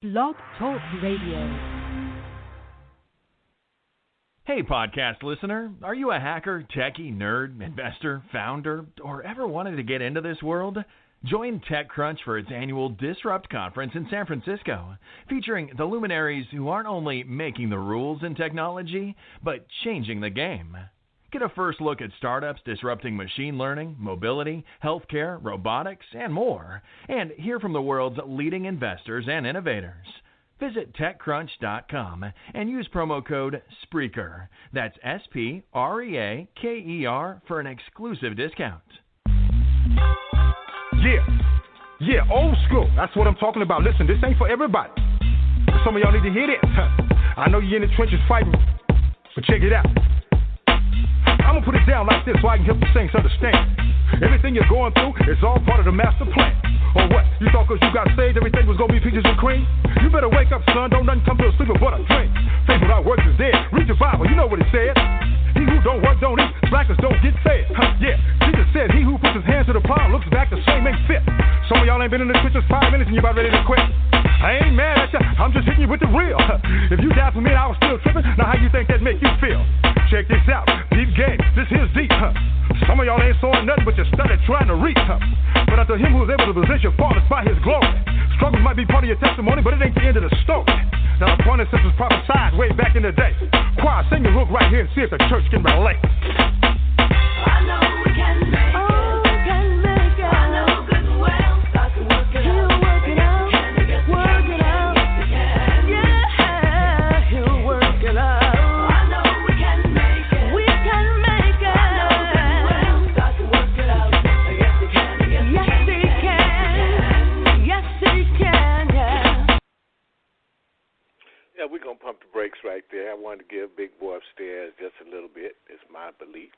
Blog Talk Radio. Hey, podcast listener. Are you a hacker, techie, nerd, investor, founder, or ever wanted to get into this world? Join TechCrunch for its annual Disrupt conference in San Francisco, featuring the luminaries who aren't only making the rules in technology, but changing the game. Get a first look at startups disrupting machine learning, mobility, healthcare, robotics, and more, and hear from the world's leading investors and innovators. Visit TechCrunch.com and use promo code SPREAKER. That's SPREAKER for an exclusive discount. Yeah, old school. That's what I'm talking about. Listen, this ain't for everybody. Some of y'all need to hear this. I know you're in the trenches fighting, but check it out. I'm gonna put it down like this so I can help the saints understand. Everything you're going through is all part of the master plan. Or what? You thought because you got saved everything was gonna be peaches and cream? You better wake up, son. Don't nothing come to a sleeper but a dream. Faith without works is dead. Read your Bible, you know what it said. He who don't work don't eat. Slackers don't get fed. Yeah, Jesus said he who puts his hands to the plow looks back the same ain't fit. Some of y'all ain't been in the trenches 5 minutes and you about ready to quit. I ain't mad at ya, I'm just hitting you with the real. If you died for me and I was still tripping, now how you think that make you feel? Check this out, deep game, this here's deep. Some of y'all ain't sawing nothing but you started trying to reach. But after him who is able to position faultless by his glory. Struggles might be part of your testimony, but it ain't the end of the story. Now the point is was prophesied way back in the day. Choir, sing your hook right here and see if the church can relate. I know we can make it. I know good and well. Start to work it out. Work it out. Yeah, he'll work it out. I know we can make it. We can make it. I know good and well. Start to work it out. Yes, he can. Yes, he can. Yes, he can. Yeah, we're going to pump the brakes right there. I wanted to give Big Boy upstairs just a little bit. It's my belief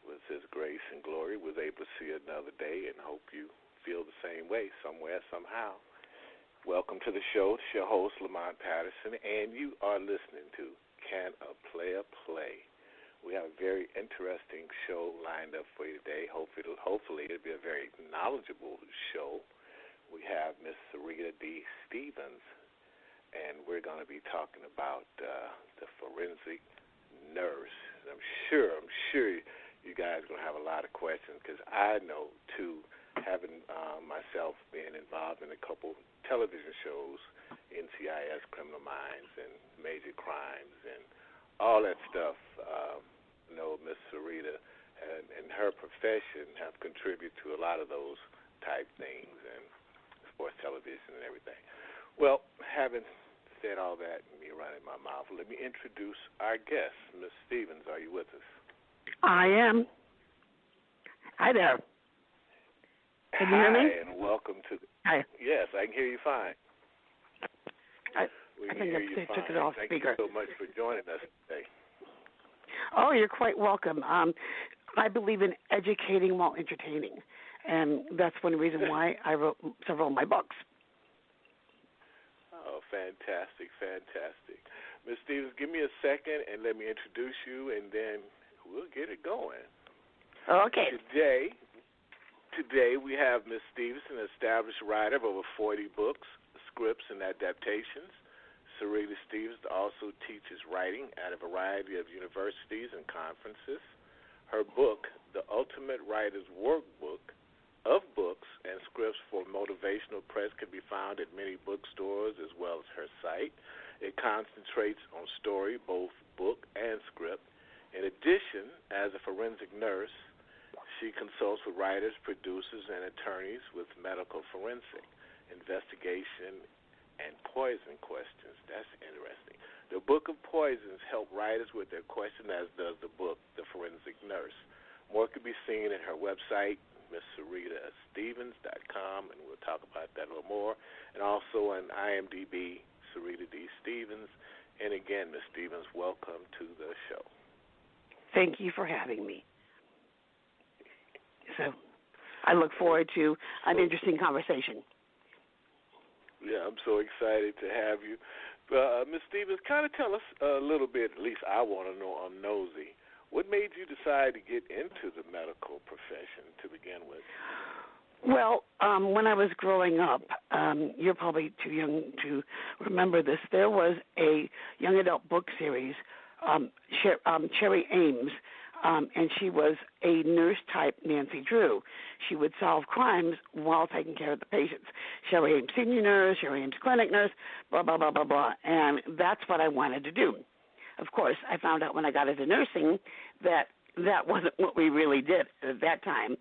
was his grace and glory, was able to see another day, and hope you feel the same way somewhere, somehow. Welcome to the show. It's your host, Lamont Patterson, and you are listening to Can a Player Play? We have a very interesting show lined up for you today. Hopefully it'll be a very knowledgeable show. We have Miss Serita D. Stevens, and we're going to be talking about the forensic nurse. I'm sure you guys are going to have a lot of questions because I know, too, having myself being involved in a couple television shows, NCIS, Criminal Minds, and Major Crimes, and all that stuff. I know Miss Serita and her profession have contributed to a lot of those type things, and sports television and everything. Well, having said all that and me running my mouth, let me introduce our guest. Ms. Stevens, are you with us? I am. Hi there. Can you hear me? Hi, and welcome to Hi. Yes, I can hear you fine. I We can think hear you they fine. took it off Thank speaker. you so much for joining us today. Oh, you're quite welcome. I believe in educating while entertaining, and that's one reason why I wrote several of my books. Oh, fantastic. Ms. Stevens, give me a second and let me introduce you, and then we'll get it going. Okay. Today we have Ms. Stevens, an established writer of over 40 books, scripts, and adaptations. Serita Stevens also teaches writing at a variety of universities and conferences. Her book, The Ultimate Writer's Workbook of Books and Scripts for Motivational Press, can be found at many bookstores as well as her site. It concentrates on story, both book and script. In addition, as a forensic nurse, she consults with writers, producers, and attorneys with medical forensic, investigation, and poison questions. That's interesting. The Book of Poisons help writers with their question, as does the book, The Forensic Nurse. More can be seen at her website, MissSeritaStevens.com, and we'll talk about that a little more. And also on IMDb, Serita D. Stevens. And again, Miss Stevens, welcome to the show. Thank you for having me. So I look forward to an interesting conversation. Yeah, I'm so excited to have you. Ms. Stevens, kind of tell us a little bit, at least I want to know, I'm nosy. What made you decide to get into the medical profession to begin with? Well, when I was growing up, you're probably too young to remember this. There was a young adult book series, Cherry Ames, and she was a nurse-type Nancy Drew. She would solve crimes while taking care of the patients. Cherry Ames senior nurse, Cherry Ames clinic nurse, blah, blah, blah, blah, blah. And that's what I wanted to do. Of course, I found out when I got into nursing that that wasn't what we really did at that time.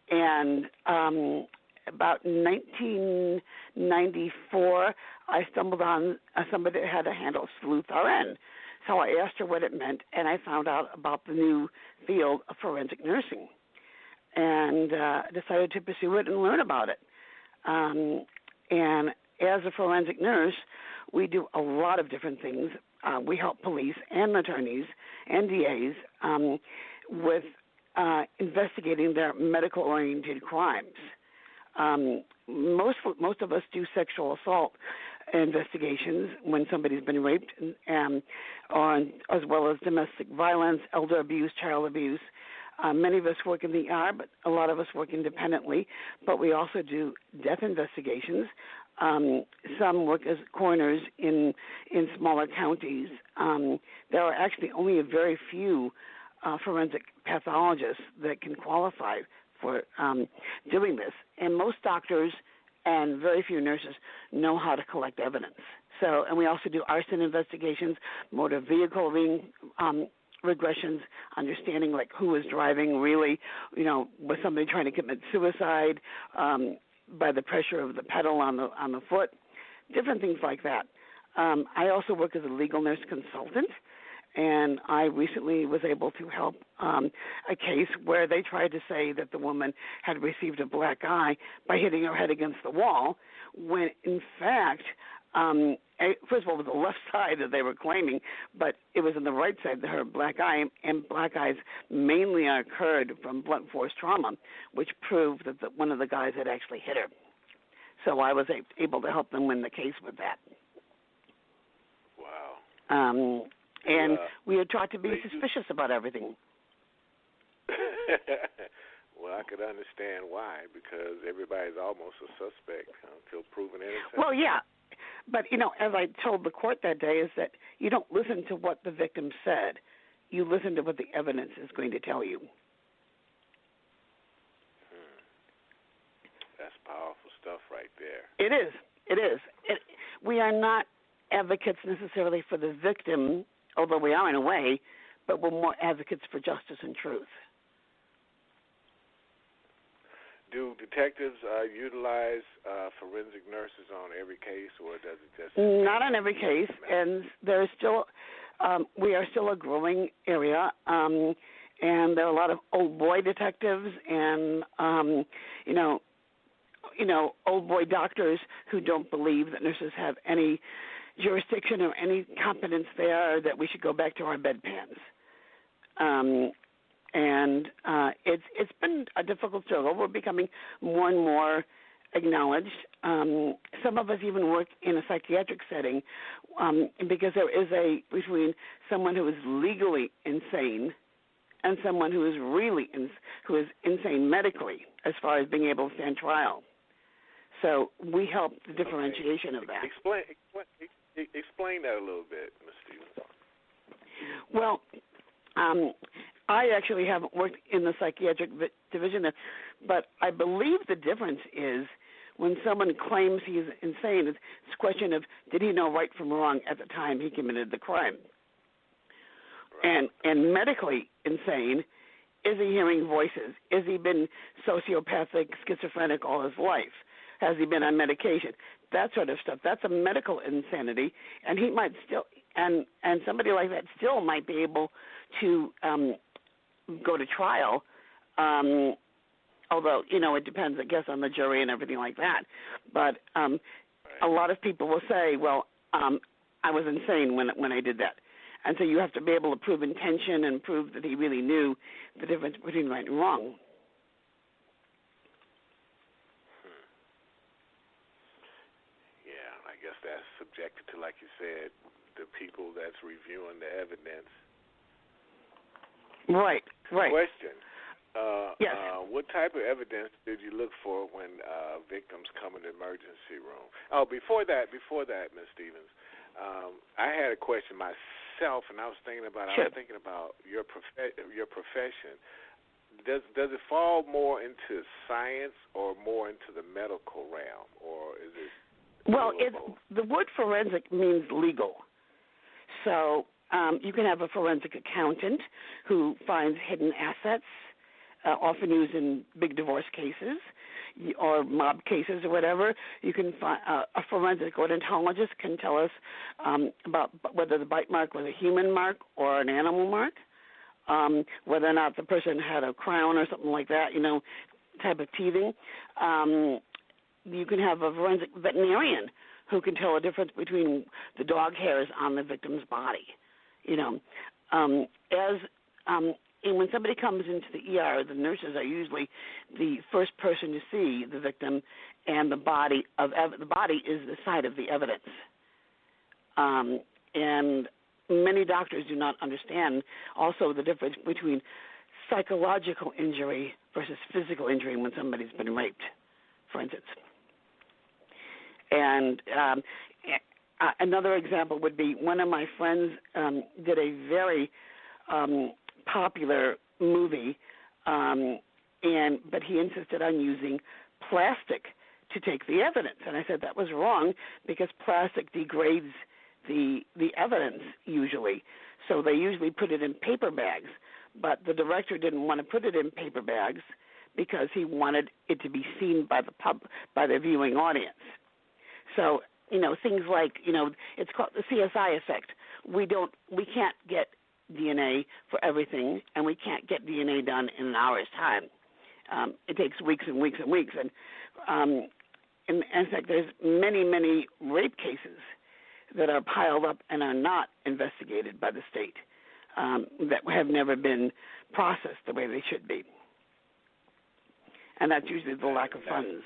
And about 1994, I stumbled on somebody that had a handle, Sleuth RN. So I asked her what it meant, and I found out about the new field of forensic nursing, and decided to pursue it and learn about it. And as a forensic nurse, we do a lot of different things. We help police and attorneys and DAs with investigating their medical-oriented crimes. Most of us do sexual assault investigations when somebody's been raped, as well as domestic violence, elder abuse, child abuse. Many of us work in the ER, but a lot of us work independently. But we also do death investigations. Some work as coroners in smaller counties. There are actually only a very few forensic pathologists that can qualify for doing this. And most doctors and very few nurses know how to collect evidence. So, and we also do arson investigations, motor vehicle regressions, understanding like who was driving really, was somebody trying to commit suicide by the pressure of the pedal on the foot, different things like that. I also work as a legal nurse consultant, and I recently was able to help a case where they tried to say that the woman had received a black eye by hitting her head against the wall, when in fact, first of all, it was the left side that they were claiming, but it was on the right side that her black eye, and black eyes mainly occurred from blunt force trauma, which proved that one of the guys had actually hit her. So I was able to help them win the case with that. Wow. And we are taught to be suspicious about everything. Well, I could understand why, because everybody's almost a suspect until proven innocent. Well, yeah. But, as I told the court that day, is that you don't listen to what the victim said. You listen to what the evidence is going to tell you. That's powerful stuff right there. It is. It is. We are not advocates necessarily for the victim, although we are in a way, but we're more advocates for justice and truth. Do detectives utilize forensic nurses on every case, or does it just... Not on every case, and there is still, we are still a growing area, and there are a lot of old boy detectives and, old boy doctors who don't believe that nurses have any jurisdiction or any competence there, that we should go back to our bedpans. It's been a difficult struggle. We're becoming more and more acknowledged. Some of us even work in a psychiatric setting because there is between someone who is legally insane and someone who is really who is insane medically as far as being able to stand trial. So we help the differentiation of that. Explain that a little bit, Ms. Stevens. Well, I actually haven't worked in the psychiatric division, but I believe the difference is when someone claims he's insane, it's a question of did he know right from wrong at the time he committed the crime. Right. And medically insane, is he hearing voices? Has he been sociopathic, schizophrenic all his life? Has he been on medication? That sort of stuff. That's a medical insanity, and he might still, and somebody like that still might be able to go to trial, although, it depends, I guess, on the jury and everything like that. But a lot of people will say, well, I was insane when I did that. And so you have to be able to prove intention and prove that he really knew the difference between right and wrong. I guess that's subjected to, like you said, the people that's reviewing the evidence. Right. Question. Yes. What type of evidence did you look for when victims come in the emergency room? Oh, before that, Ms. Stevens, I had a question myself, and I was thinking about your profession. Does it fall more into science or more into the medical realm, or is it? Well, the word forensic means legal. So you can have a forensic accountant who finds hidden assets, often used in big divorce cases or mob cases or whatever. You can find a forensic odontologist can tell us about whether the bite mark was a human mark or an animal mark, whether or not the person had a crown or something like that, type of teething. You can have a forensic veterinarian who can tell a difference between the dog hairs on the victim's body. And when somebody comes into the ER, the nurses are usually the first person to see the victim, and the body is the site of the evidence. And many doctors do not understand also the difference between psychological injury versus physical injury when somebody's been raped, for instance. And another example would be one of my friends did a very popular movie, but he insisted on using plastic to take the evidence. And I said that was wrong because plastic degrades the evidence usually. So they usually put it in paper bags. But the director didn't want to put it in paper bags because he wanted it to be seen by the viewing audience. So, things like, it's called the CSI effect. We can't get DNA for everything, and we can't get DNA done in an hour's time. It takes weeks and weeks and weeks. And in fact, there's many, many rape cases that are piled up and are not investigated by the state, that have never been processed the way they should be. And that's usually the lack of funds.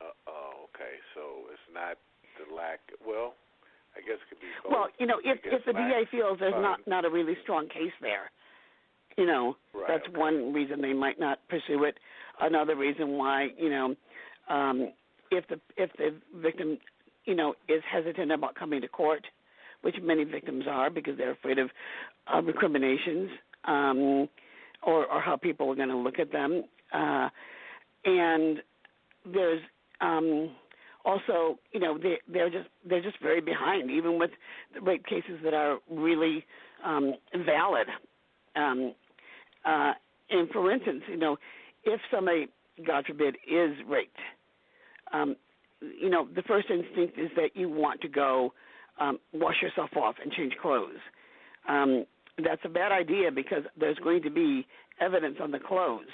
Okay, so it's not the lack. Well, I guess it could be both. Well, if the DA feels there's not a really strong case there, right, that's one reason they might not pursue it. Another reason why, if the victim, is hesitant about coming to court, which many victims are because they're afraid of recriminations or how people are going to look at them, and there's also, they're just very behind, even with the rape cases that are really valid. And for instance, if somebody, God forbid, is raped, the first instinct is that you want to go wash yourself off and change clothes. That's a bad idea because there's going to be evidence on the clothes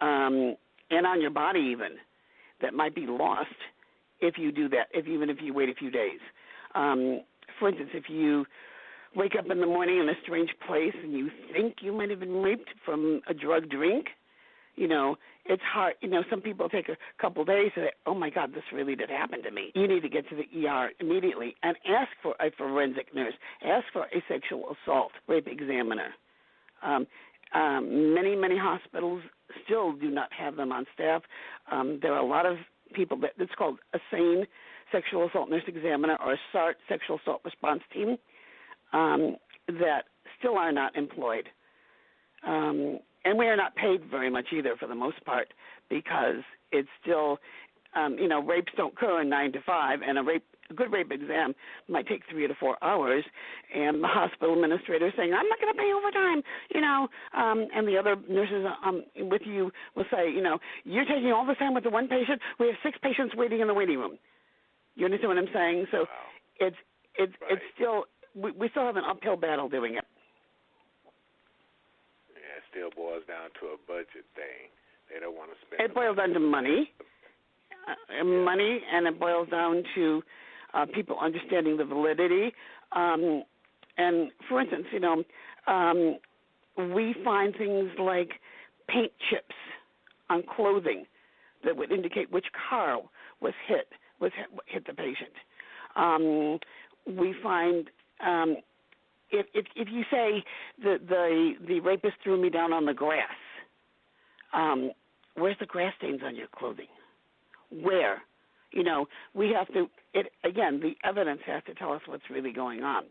and on your body even that might be lost if you do that, even if you wait a few days. For instance, if you wake up in the morning in a strange place and you think you might have been raped from a drug drink, it's hard. Some people take a couple days to say, oh, my God, this really did happen to me. You need to get to the ER immediately and ask for a forensic nurse. Ask for a sexual assault rape examiner. Many, many hospitals still do not have them on staff. There are a lot of people it's called a SANE, sexual assault nurse examiner, or a SART, sexual assault response team, that still are not employed. And we are not paid very much either for the most part because it's still, rapes don't occur in 9 to 5, and a good rape exam might take 3 to 4 hours, and the hospital administrator is saying, I'm not going to pay overtime, and the other nurses with you will say, you're taking all this time with the one patient. We have 6 patients waiting in the waiting room. You understand what I'm saying? So it's still, we still have an uphill battle doing it. Yeah, it still boils down to a budget thing. They don't want to spend. It boils down to money, and it boils down to people understanding the validity. And for instance, we find things like paint chips on clothing that would indicate which car hit the patient. We find if you say the rapist threw me down on the grass, where's the grass stains on your clothing? Where? We have to. Again, the evidence has to tell us what's really going on.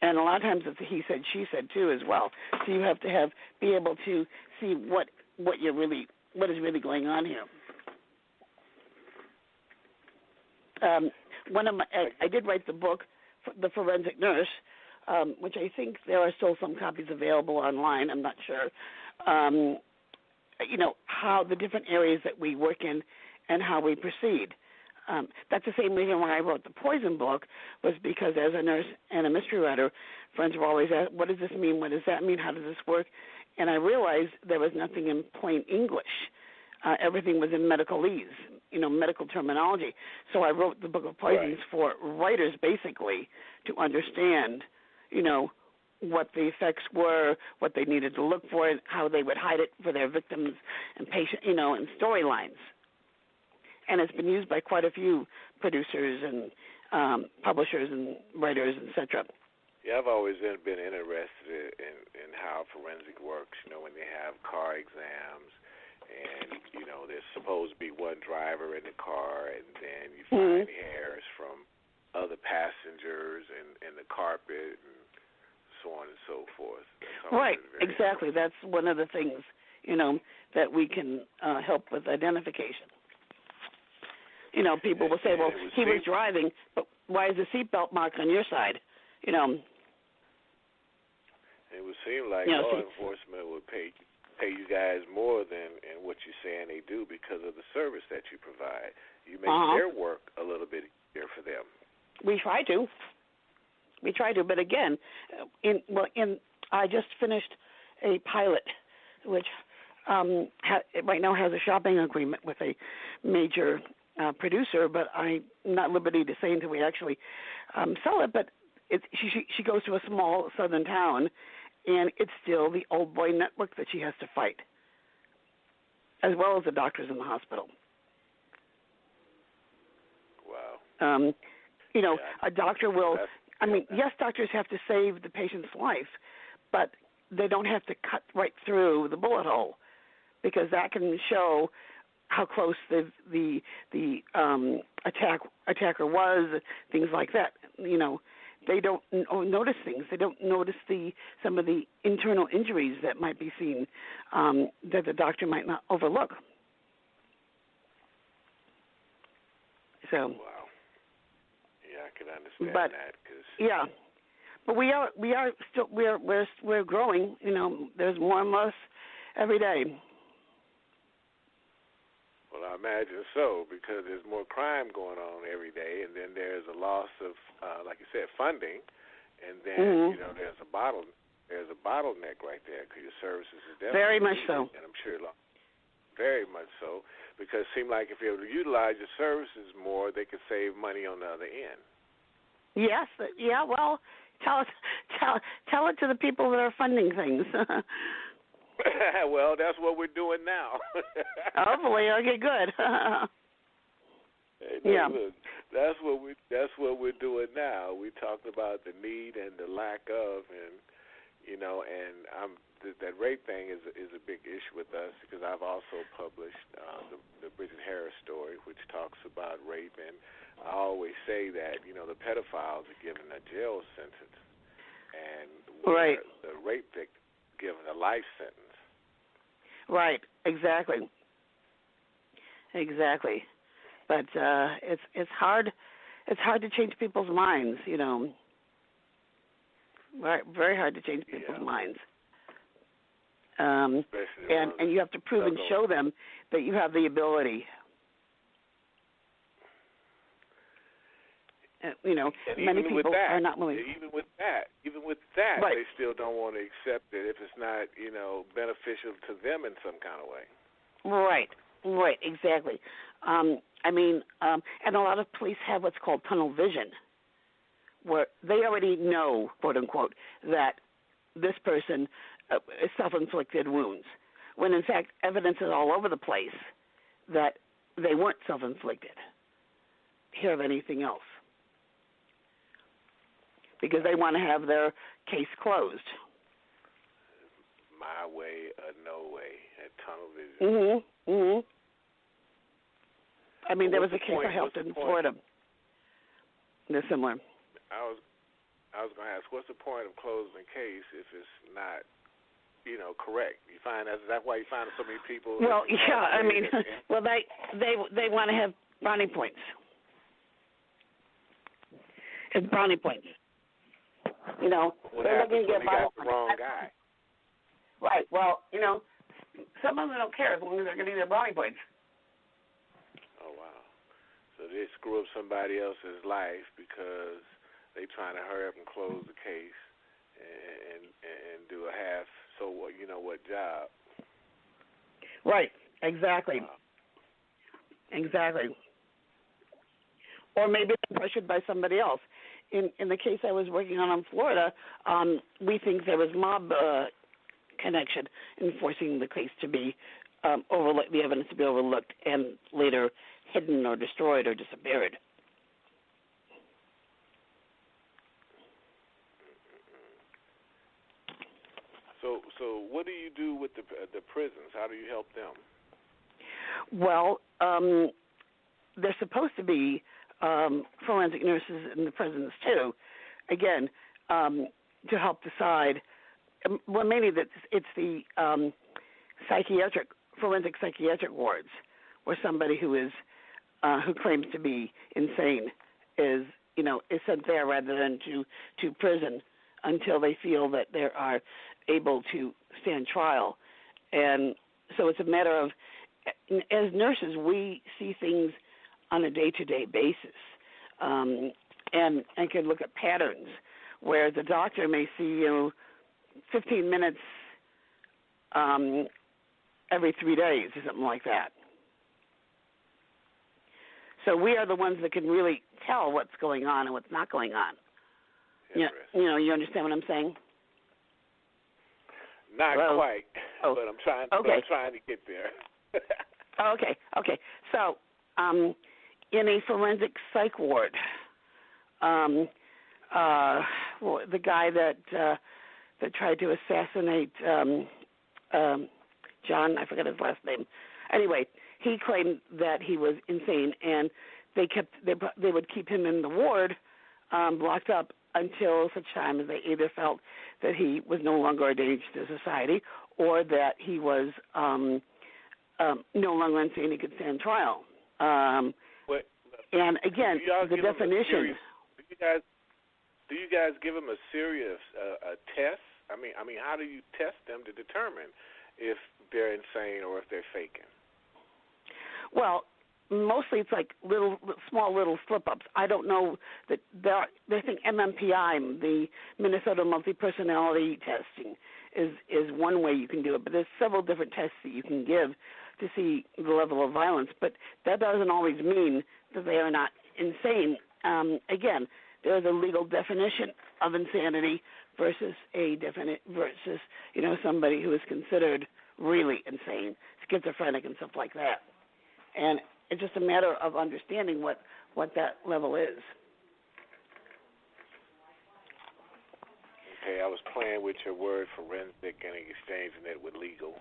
And a lot of times it's a he said, she said too as well. So you have to be able to see what is really going on here. I did write the book, The Forensic Nurse, which I think there are still some copies available online. I'm not sure. How the different areas that we work in and how we proceed. That's the same reason why I wrote the poison book, was because as a nurse and a mystery writer, friends were always asked, what does this mean? What does that mean? How does this work? And I realized there was nothing in plain English. Everything was in medicalese, medical terminology. So I wrote the Book of Poisons for writers, basically, to understand, what the effects were, what they needed to look for, and how they would hide it for their victims and patients, and storylines. And it's been used by quite a few producers and publishers and writers, etc. Yeah, I've always been interested in how forensic works. When they have car exams, and there's supposed to be one driver in the car, and then you find hairs from other passengers and the carpet, and so on and so forth. Right, exactly. That's one of the things that we can help with identification. People will say, well, he was driving, but why is the seatbelt mark on your side? It would seem like law enforcement would pay you guys more than what you're saying they do because of the service that you provide. You make their work a little bit easier for them. We try to, but again, I just finished a pilot, which right now has a shopping agreement with a major producer, but I'm not at liberty to say until we actually sell it. But she goes to a small southern town, and it's still the old boy network that she has to fight, as well as the doctors in the hospital. Wow. A doctor will. Yes, doctors have to save the patient's life, but they don't have to cut right through the bullet hole, because that can show how close the attacker was, things like that. They don't notice things. They don't notice some of the internal injuries that might be seen that the doctor might not overlook. So. Wow. Yeah, I can understand that. Yeah, but we're growing. There's more and less every day. Well, I imagine so, because there's more crime going on every day, and then there's a loss of, like you said, funding, and then there's a bottleneck right there, because your services is definitely very much needed, so, and I'm sure very much so, because it seems like if you were to utilize your services more, they could save money on the other end. Yes, yeah. Well, tell it to the people that are funding things. Well, that's what we're doing now. Hopefully, okay, good. Look, that's what we're doing now. We talked about the need and the lack of, and that rape thing is a big issue with us, because I've also published the Bridget Harris story, which talks about rape, and I always say that the pedophiles are given a jail sentence, and the rape victim is given a life sentence. Right, exactly. But it's hard. It's hard to change people's minds. Right, very hard to change people's minds. And you have to prove and show them that you have the ability. Many people are not willing. Even with that, they still don't want to accept it if it's not, beneficial to them in some kind of way. Right, exactly. And a lot of police have what's called tunnel vision, where they already know, quote unquote, that this person is self-inflicted wounds, when in fact evidence is all over the place that they weren't self-inflicted. Hear of anything else? because they want to have their case closed. My way or no way at tunnel vision. I mean, there was a case I helped in Florida. They're similar. I was going to ask, what's the point of closing the case if it's not, correct? You find that's why you find so many people. Well, yeah, I mean, well, they want to have brownie points. It's brownie points. What they're happens looking to when get they got the wrong guy? Right. Well, some of them don't care as long as they're getting their brownie points. Oh wow! So they screw up somebody else's life because they trying to hurry up and close the case and do a half. So what job? Right. Exactly. Wow. Exactly. Or maybe they're pressured by somebody else. In the case I was working on in Florida, we think there was mob connection in forcing the case to be overlooked, the evidence to be overlooked, and later hidden or destroyed or disappeared. So what do you do with the prisons? How do you help them? Well, they're supposed to be forensic nurses in the prisons too. Again, to help decide. Well, mainly it's the forensic psychiatric wards, where somebody who claims to be insane is sent there rather than to prison until they feel that they are able to stand trial. And so it's a matter of, as nurses, we see things on a day-to-day basis, and can look at patterns where the doctor may see 15 minutes every 3 days or something like that. So we are the ones that can really tell what's going on and what's not going on. You understand what I'm saying? Not quite, but I'm trying. Okay. I'm trying to get there. Okay. So, in a forensic psych ward, the guy that tried to assassinate John, I forget his last name. Anyway, he claimed that he was insane, and they would keep him in the ward, locked up until such time as they either felt that he was no longer a danger to society, or that he was no longer insane, he could stand trial. And again, the definition. Do you guys give them a serious test? I mean, how do you test them to determine if they're insane or if they're faking? Well, mostly it's like small little slip-ups. I don't know that they think MMPI, the Minnesota Multi-Personality Testing, is one way you can do it, but there's several different tests that you can give to see the level of violence, but that doesn't always mean that they are not insane. Again, there's a legal definition of insanity versus somebody who is considered really insane, schizophrenic and stuff like that. And it's just a matter of understanding what that level is. Okay, I was playing with your word forensic and exchanging it with legal.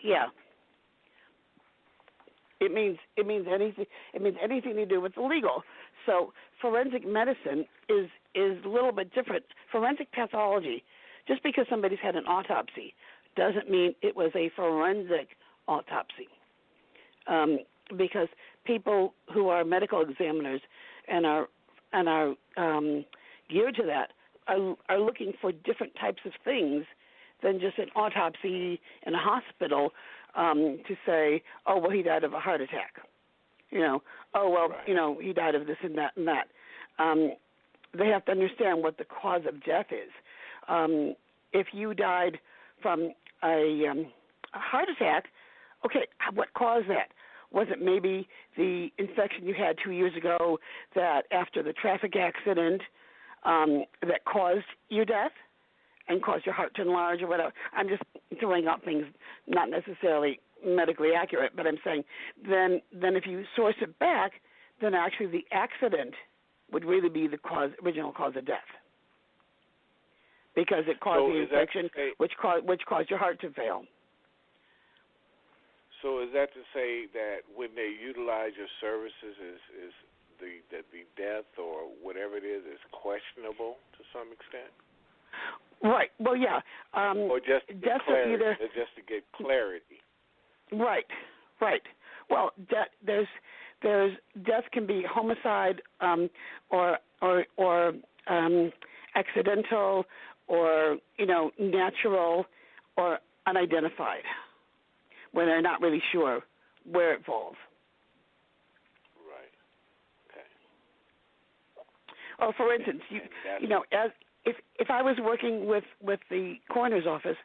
Yeah. It means anything. It means anything to do with the legal. So forensic medicine is a little bit different. Forensic pathology, just because somebody's had an autopsy, doesn't mean it was a forensic autopsy. Because people who are medical examiners and are geared to that are looking for different types of things than just an autopsy in a hospital to say, oh, well, he died of a heart attack. Right. He died of this and that and that. They have to understand what the cause of death is. If you died from a heart attack, okay, what caused that? Was it maybe the infection you had 2 years ago that after the traffic accident that caused your death and caused your heart to enlarge or whatever? I'm just throwing out things not necessarily medically accurate, but I'm saying then if you source it back, then actually the accident would really be the original cause of death, because it caused the infection, which caused your heart to fail. So is that to say that when they utilize your services, is the death or whatever it is questionable to some extent? Right. Well, yeah. Or just to get clarity. Just to get clarity. Right. Right. Well, there's death can be homicide, or accidental, or natural, or unidentified, when they're not really sure where it falls. Right. Okay. Well, for instance, if I was working with the coroner's office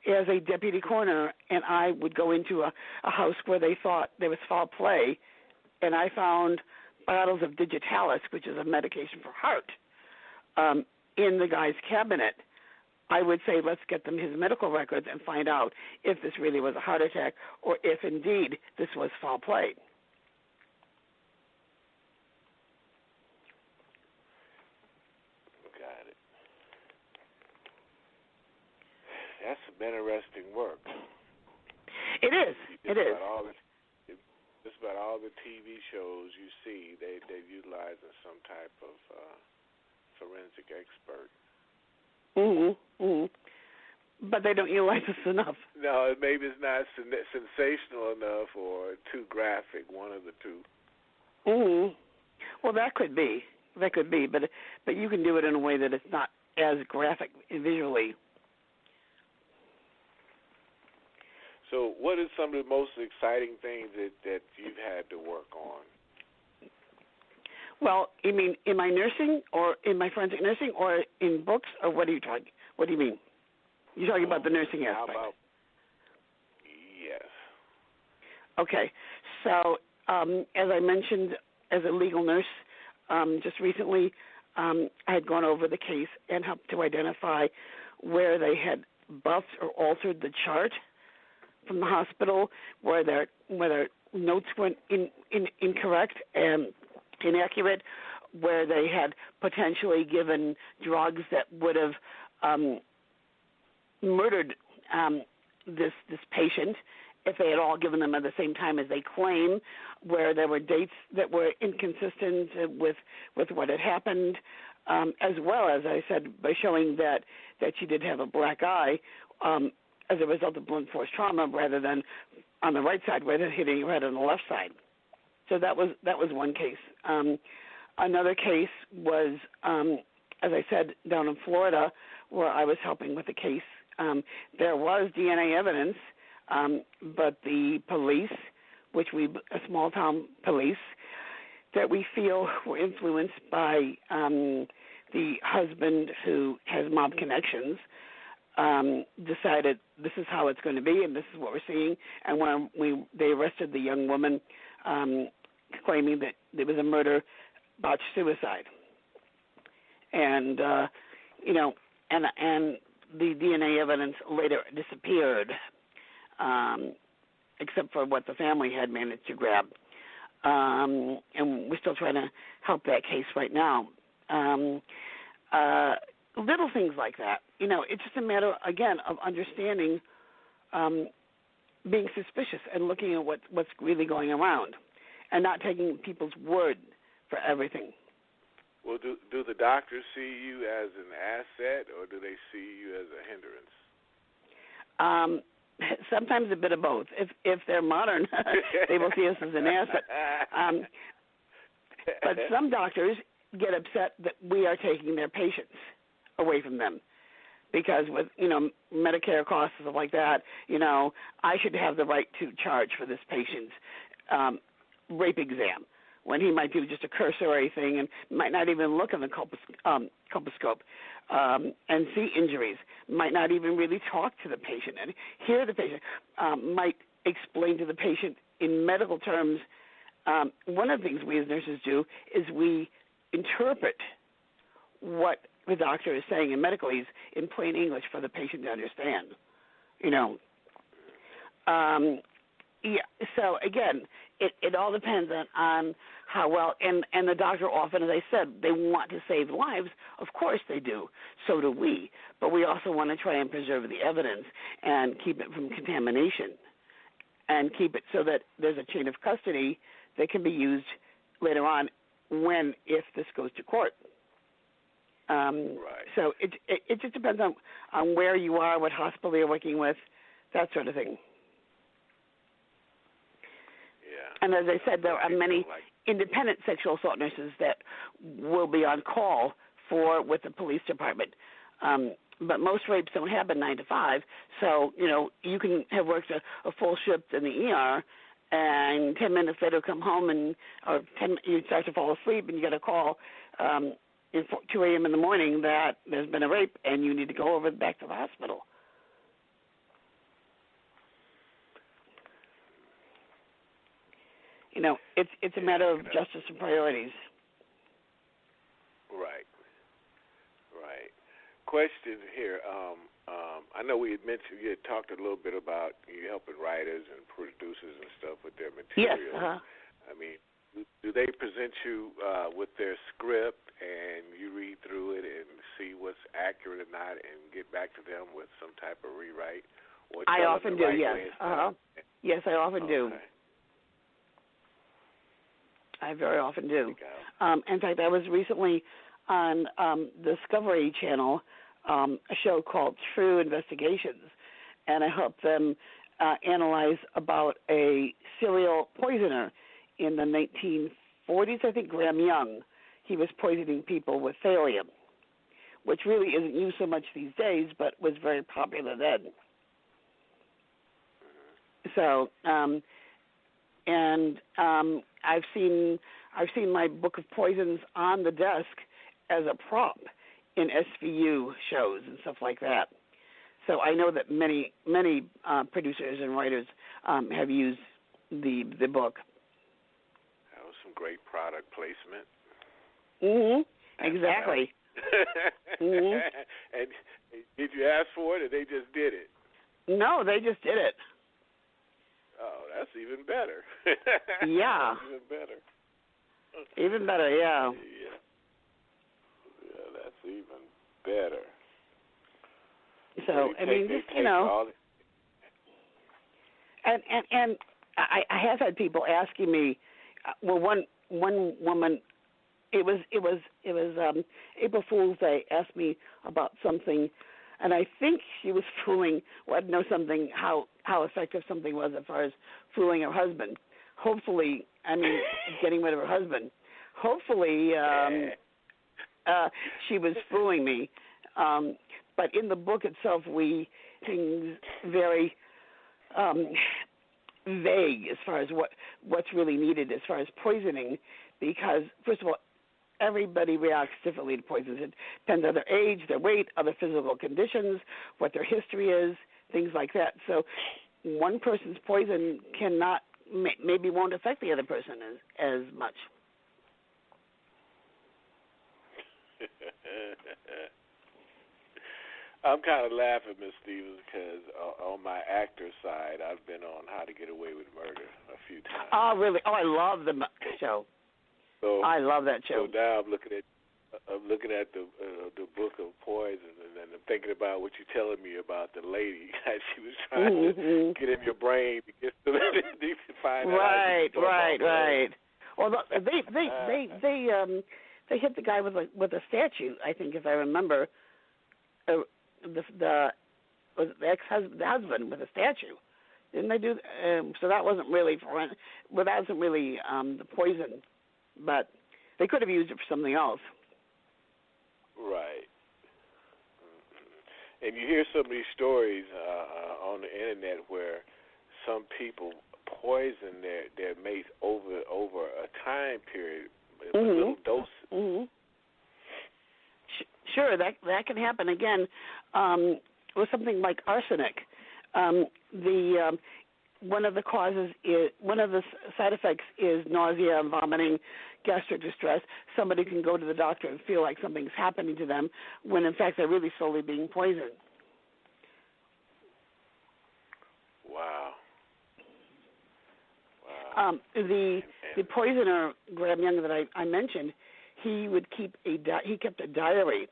as a deputy coroner, and I would go into a house where they thought there was foul play, and I found bottles of digitalis, which is a medication for heart, in the guy's cabinet, I would say, let's get them his medical records and find out if this really was a heart attack or if indeed this was foul play. Got it. That's some interesting work. It is. It is. Just about all the TV shows you see, they utilize some type of forensic expert. But they don't utilize this enough. No, maybe it's not sensational enough or too graphic, one of the two. Well, that could be, but you can do it in a way that it's not as graphic visually. So what are some of the most exciting things that you've had to work on? Well, you mean in my nursing or in my forensic nursing or in books, or what are you talking? What do you mean? You're talking about the nursing aspect. Yes. Okay. So as I mentioned, as a legal nurse, just recently I had gone over the case and helped to identify where they had buffed or altered the chart from the hospital, where their notes went incorrect and inaccurate, where they had potentially given drugs that would have murdered this patient if they had all given them at the same time as they claim, where there were dates that were inconsistent with what had happened, as well as I said, by showing that she did have a black eye as a result of blunt force trauma, rather than on the right side, rather than hitting her head on the left side. So that was one case. Another case was, as I said, down in Florida, where I was helping with the case. There was DNA evidence, but the police, a small town police, that we feel were influenced by the husband who has mob connections, decided this is how it's going to be and this is what we're seeing. And when they arrested the young woman, claiming that there was a murder, botched suicide. And, and the DNA evidence later disappeared, except for what the family had managed to grab. And we're still trying to help that case right now. Little things like that. It's just a matter, again, of understanding, being suspicious and looking at what's really going around and not taking people's word for everything. Well, do the doctors see you as an asset, or do they see you as a hindrance? Sometimes a bit of both. If they're modern, they will see us as an asset. But some doctors get upset that we are taking their patients away from them, because with Medicare costs and stuff like that, I should have the right to charge for this patient's rape exam, when he might do just a cursory thing and might not even look in the colposcope and see injuries, might not even really talk to the patient and hear the patient, might explain to the patient in medical terms. One of the things we as nurses do is we interpret what the doctor is saying in medicalese in plain English for the patient to understand. So again, it all depends on how well, and the doctor often, as I said, they want to save lives. Of course they do. So do we. But we also want to try and preserve the evidence and keep it from contamination and keep it so that there's a chain of custody that can be used later on if this goes to court. Right. So it just depends on where you are, what hospital you're working with, that sort of thing. Yeah. And as I said, there are many independent sexual assault nurses that will be on call with the police department. But most rapes don't happen 9 to 5. So, you can have worked a full shift in the ER, and 10 minutes later come home you start to fall asleep and you get a call at 2 a.m. in the morning that there's been a rape and you need to go back to the hospital. It's a matter of justice and priorities. Right. Question here. I know we had mentioned, you had talked a little bit about you helping writers and producers and stuff with their material. Yes. Uh-huh. I mean, do they present you with their script and you read through it and see what's accurate or not and get back to them with some type of rewrite? Or I often do, right yes. Yes, I often do. I very often do. In fact, I was recently on Discovery Channel, a show called True Investigations, and I helped them analyze about a serial poisoner in the 1940s, I think, Graham Young. He was poisoning people with thallium, which really isn't used so much these days, but was very popular then. So, I've seen my book of poisons on the desk as a prop in SVU shows and stuff like that. So I know that many producers and writers have used the book. That was some great product placement. Exactly. And did you ask for it, or they just did it? No, they just did it. Oh, that's even better. Yeah. Even better, yeah. Yeah, that's even better. So, I mean, just, and I have had people asking me, one woman, it was April Fool's Day, asked me about something, and I think she was wanted to know something, how effective something was as far as fooling her husband. Hopefully, getting rid of her husband. Hopefully, she was fooling me. But in the book itself, things very vague as far as what's really needed as far as poisoning, because, first of all, everybody reacts differently to poisons. It depends on their age, their weight, other physical conditions, what their history is, things like that. So one person's poison maybe won't affect the other person as much. I'm kind of laughing, Miss Stevens, because on my actor side, I've been on How to Get Away with Murder a few times. Oh, really? Oh, I love the show. So I love that show. So now I'm looking at the book of poison, and then I'm thinking about what you're telling me about the lady that she was trying to get in your brain to get to find out. Right. Well, they hit the guy with a statue, I think, if I remember. The husband with a statue, didn't they do? So that wasn't really the poison, but they could have used it for something else. Right. And you hear some of these stories on the internet where some people poison their mates over a time period with little doses. Mm-hmm. Sure, that can happen again with something like arsenic. One of the side effects is nausea and vomiting, gastric distress. Somebody can go to the doctor and feel like something's happening to them when in fact they're really slowly being poisoned. Wow. The poisoner, Graham Young, that I mentioned, he kept a diary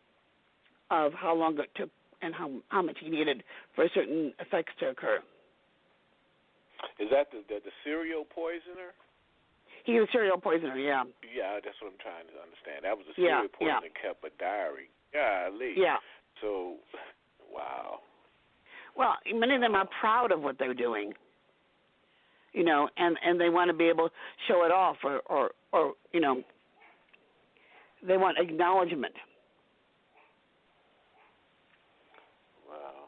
of how long it took and how much he needed for certain effects to occur. Is that the serial poisoner? He was a serial poisoner, yeah. Yeah, that's what I'm trying to understand. That was a serial poisoner that kept a diary. Golly. Yeah. So, wow. Well, many of them are proud of what they're doing, you know, and they want to be able to show it off or you know, they want acknowledgement. Wow.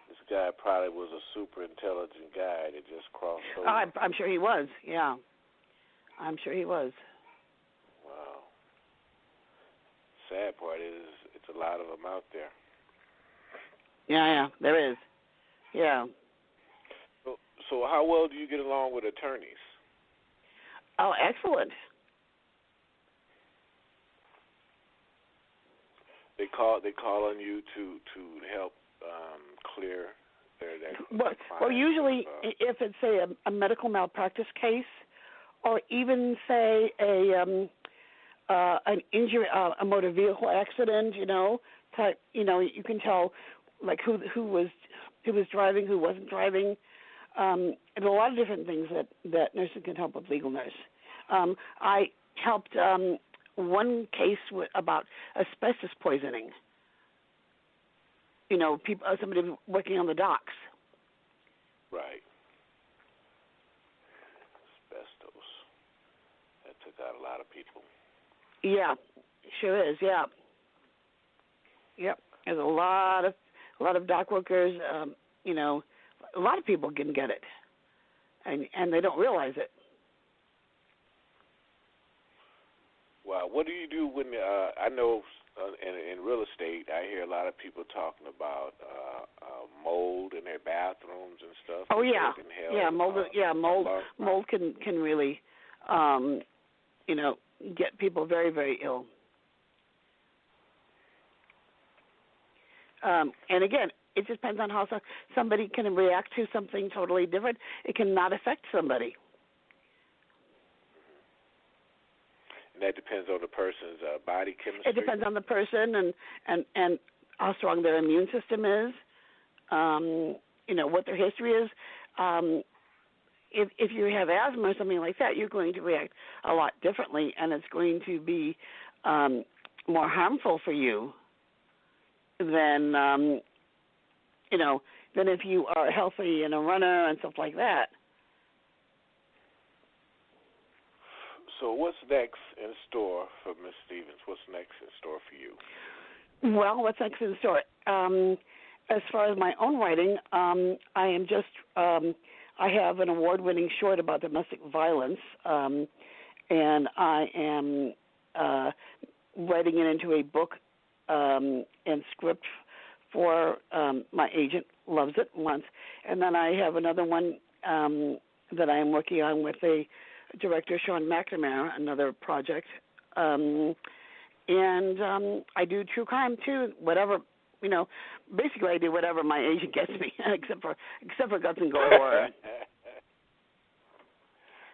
This guy probably was a super intelligent guy that just crossed over. I'm sure he was, yeah. I'm sure he was. Wow. Sad part is it's a lot of them out there. Yeah, there is. Yeah. So how well do you get along with attorneys? Oh, excellent. They call on you to help clear their well, usually if it's say a medical malpractice case, or even say an injury, a motor vehicle accident, you know, type, you know, you can tell like who was driving, who wasn't driving, and a lot of different things that nurses can help with legal nurse. I helped one case about asbestos poisoning. You know, somebody working on the docks. Right. Asbestos. That took out a lot of people. Yeah, sure is. Yeah. Yep. There's a lot of dock workers. You know, a lot of people can get it, and they don't realize it. Wow. What do you do when I know in real estate I hear a lot of people talking about mold in their bathrooms and stuff. Oh yeah, mold. Mold can really, you know, get people very, very ill. And again, it just depends on how somebody can react to something totally different. It can not affect somebody. And that depends on the person's body chemistry. It depends on the person and how strong their immune system is. You know, what their history is. If you have asthma or something like that, you're going to react a lot differently, and it's going to be more harmful for you than you know, than if you are healthy and a runner and stuff like that. So what's next in store for Ms. Stevens? What's next in store for you? Well, what's next in store? As far as my own writing, I am just I have an award-winning short about domestic violence, and I am writing it into a book and script for my agent. Loves it, wants. And then I have another one that I am working on with a director, Sean McNamara, another project. And I do true crime too, whatever, you know, basically I do whatever my agent gets me, except for guts and gore horror.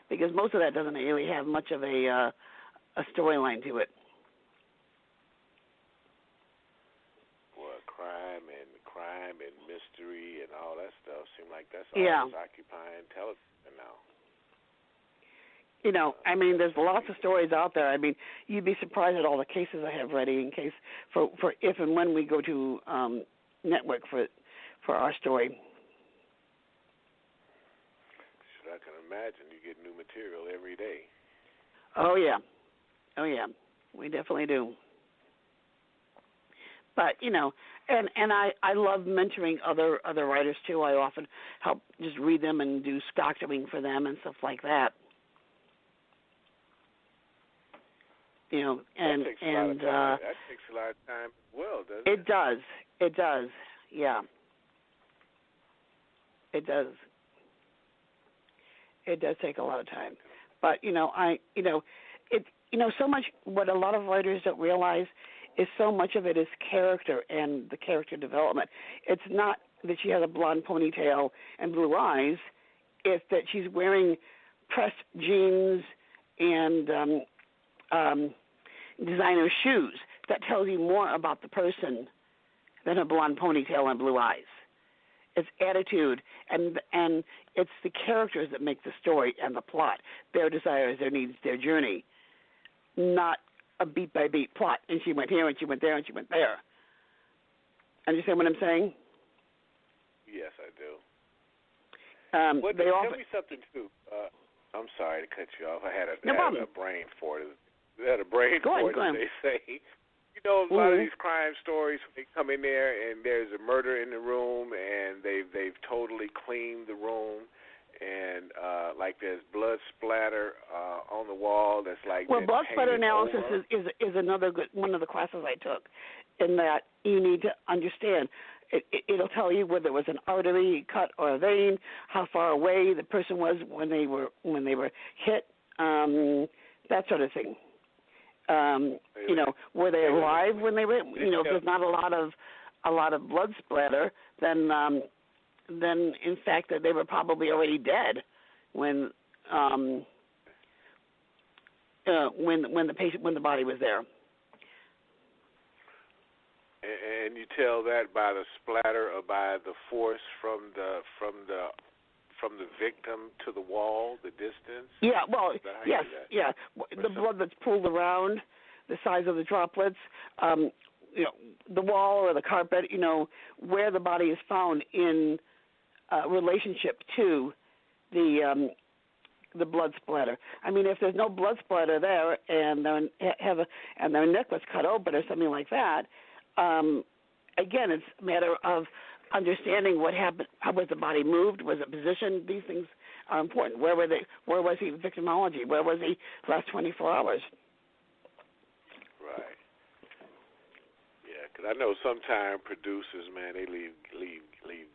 Because most of that doesn't really have much of a storyline to it. Well, crime and mystery and all that stuff seem like that's always occupying television now. You know, I mean, there's lots of stories out there. I mean, you'd be surprised at all the cases I have ready in case for if and when we go to network for our story. Sure, I can imagine you get new material every day. Oh yeah, we definitely do. But you know, and I love mentoring other writers too. I often help just read them and do doctoring for them and stuff like that. You know, and that takes a lot of time. That takes a lot of time as well, doesn't it? It does. Yeah. It does. It does take a lot of time. But so much what a lot of writers don't realize is so much of it is character and the character development. It's not that she has a blonde ponytail and blue eyes. It's that she's wearing pressed jeans and designer shoes. That tells you more about the person than a blonde ponytail and blue eyes. It's attitude, and it's the characters that make the story and the plot, their desires, their needs, their journey, not a beat-by-beat plot. And she went here, and she went there, and she went there. Understand what I'm saying? Yes, I do. Tell me something, too. I'm sorry to cut you off. I had a brain fart. I had a brain fart, they say. You know, a lot of these crime stories, they come in there and there's a murder in the room and they've totally cleaned the room and like there's blood splatter on the wall that's like blood splatter analysis is another good one of the classes I took, in that you need to understand. It'll tell you whether it was an artery cut or a vein, how far away the person was when they were hit, that sort of thing. Were they alive when they were? If there's not a lot of blood splatter, then in fact that they were probably already dead when the body was there. And you tell that by the splatter or by the force from the victim to the wall, the distance? Yeah, well, yes, yeah. The blood that's pooled around, the size of the droplets, the wall or the carpet, where the body is found in relationship to the blood splatter. I mean, if there's no blood splatter there and their neck was cut open or something like that, again, it's a matter of understanding what happened. How was the body moved? Was it positioned? These things are important. Where were they? Where was he? Victimology. Where was he last 24 hours? Right. Yeah, because I know sometimes producers, man, they leave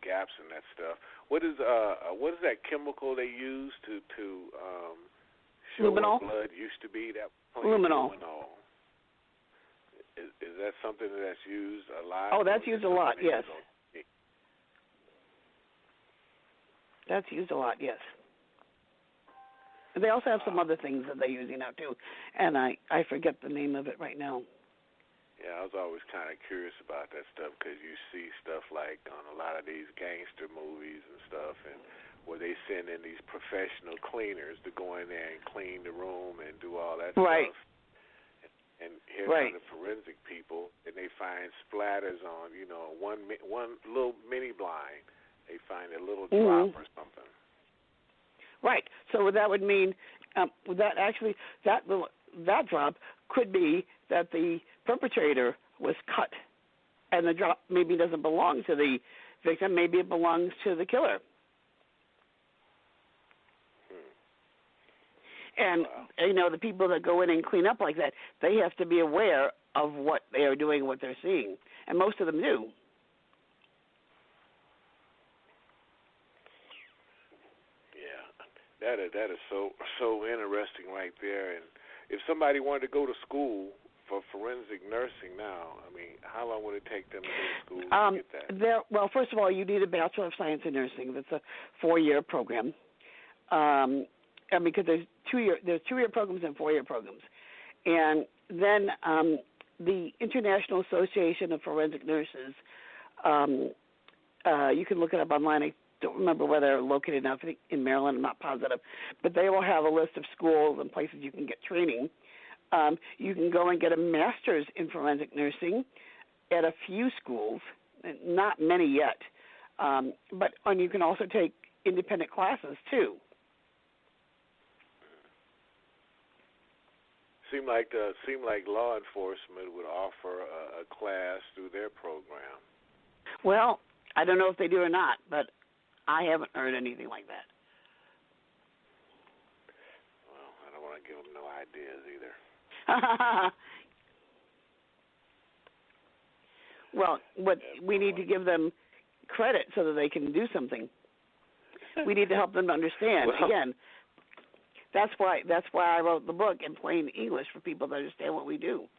gaps in that stuff. What is that chemical they use to show luminol? What blood used to be? That luminol. Is that something that's used a lot? Oh, that's used a lot. Yes. That's used a lot, yes. And they also have some other things that they're using now, too, and I forget the name of it right now. Yeah, I was always kind of curious about that stuff because you see stuff like on a lot of these gangster movies and stuff, and where they send in these professional cleaners to go in there and clean the room and do all that stuff. And here come the forensic people, and they find splatters on, one little mini blind. They find a little drop or something. Right. So that would mean that drop could be that the perpetrator was cut, and the drop maybe doesn't belong to the victim. Maybe it belongs to the killer. And, the people that go in and clean up like that, they have to be aware of what they are doing, what they're seeing. And most of them do. Yeah. That is so interesting right there. And if somebody wanted to go to school for forensic nursing now, I mean, how long would it take them to go to school to get that? Well, first of all, you need a Bachelor of Science in Nursing. That's a 4-year program. Because there's 2-year programs and 4-year programs. And then the International Association of Forensic Nurses, you can look it up online. I don't remember where they're located now. I think in Maryland, I'm not positive. But they will have a list of schools and places you can get training. You can go and get a master's in forensic nursing at a few schools, not many yet. And you can also take independent classes, too. Seemed like law enforcement would offer a class through their program. Well, I don't know if they do or not, but I haven't heard anything like that. Well, I don't want to give them no ideas either. Well, we need to give them credit so that they can do something. We need to help them to understand. Again, that's why I wrote the book in plain English for people to understand what we do.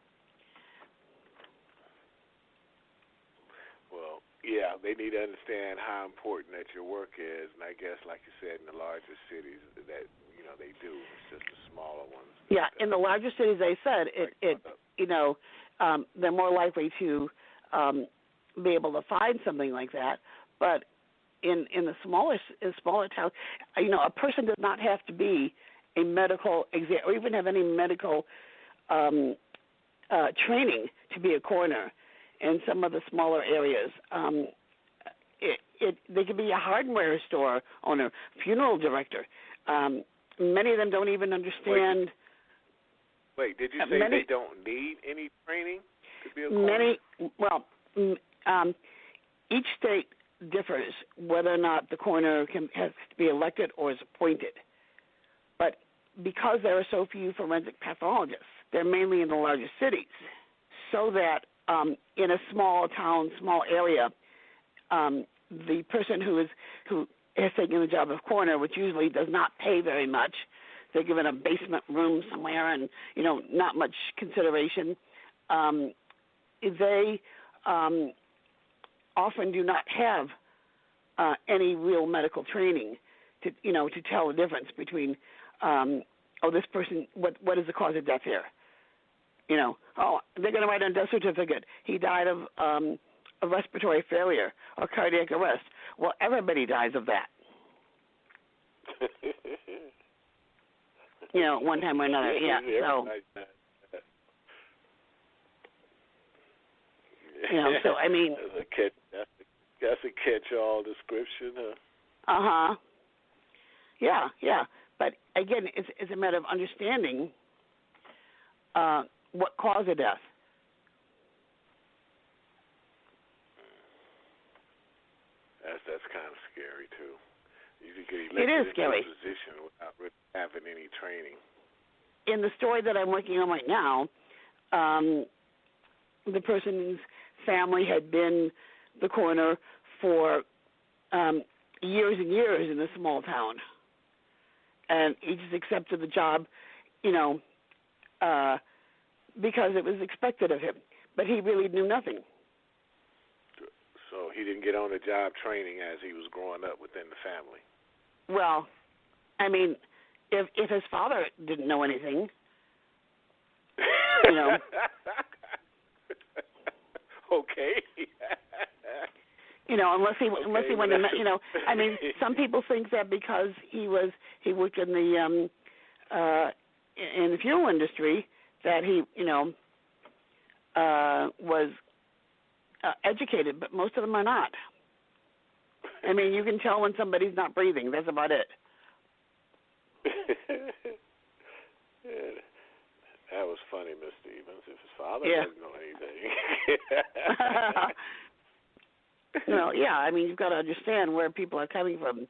Well, yeah, they need to understand how important that your work is, and I guess, like you said, in the larger cities, that they do. It's just the smaller ones. Yeah, in the larger cities, they said they're more likely to be able to find something like that. But in the smaller towns, a person does not have to be a medical exam or even have any medical training to be a coroner. In some of the smaller areas, they could be a hardware store owner, funeral director. Many of them don't even understand. Wait, did you say they don't need any training to be a coroner? Each state differs whether or not the coroner has to be elected or is appointed. But because there are so few forensic pathologists, they're mainly in the larger cities, so that in a small town, small area, the person who has taken the job of coroner, which usually does not pay very much, they're given a basement room somewhere and not much consideration. They often do not have any real medical training to tell the difference between this person, what is the cause of death here? They're going to write on a death certificate, he died of a respiratory failure or cardiac arrest. Well, everybody dies of that. One time or another. Yeah. So. So I mean. That's a catch-all description, huh? Uh-huh. Yeah. But again, it's a matter of understanding what caused the death. That's kind of scary too. You could get elected into scary. a position without really having any training. In the story that I'm working on right now, the person's family had been the coroner for years and years in a small town, and he just accepted the job, because it was expected of him. But he really knew nothing. So he didn't get on the job training as he was growing up within the family. Well, I mean, if his father didn't know anything, Okay. Unless he went to, I mean, some people think that because he worked in the funeral industry that he, was educated, but most of them are not. I mean, you can tell when somebody's not breathing. That's about it. That was funny, Miss Stevens. If his father doesn't know anything. I mean, you've got to understand where people are coming from.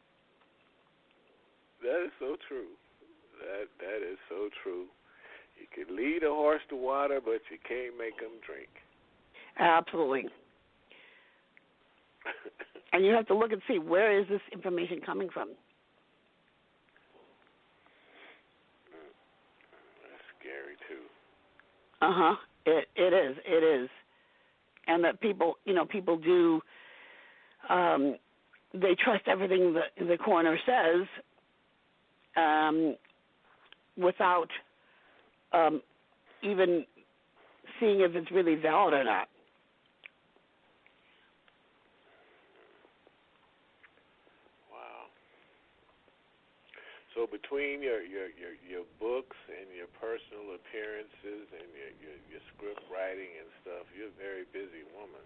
That is so true. That is so true. You can lead a horse to water, but you can't make him drink. Absolutely. And you have to look and see, where is this information coming from? That's scary too. Uh-huh. It is. And that people do, they trust everything the coroner says, without even seeing if it's really valid or not. So between your books and your personal appearances and your script writing and stuff, you're a very busy woman.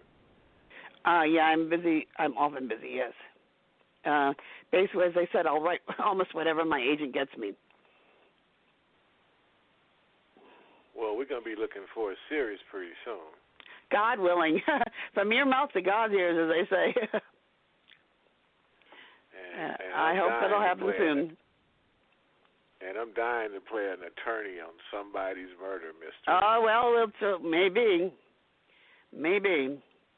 Yeah, I'm busy. I'm often busy, yes. Basically, as I said, I'll write almost whatever my agent gets me. Well, we're going to be looking for a series pretty soon. God willing. From your mouth to God's ears, as they say. And I hope that'll happen soon. And I'm dying to play an attorney on somebody's murder mystery. Oh, well, maybe.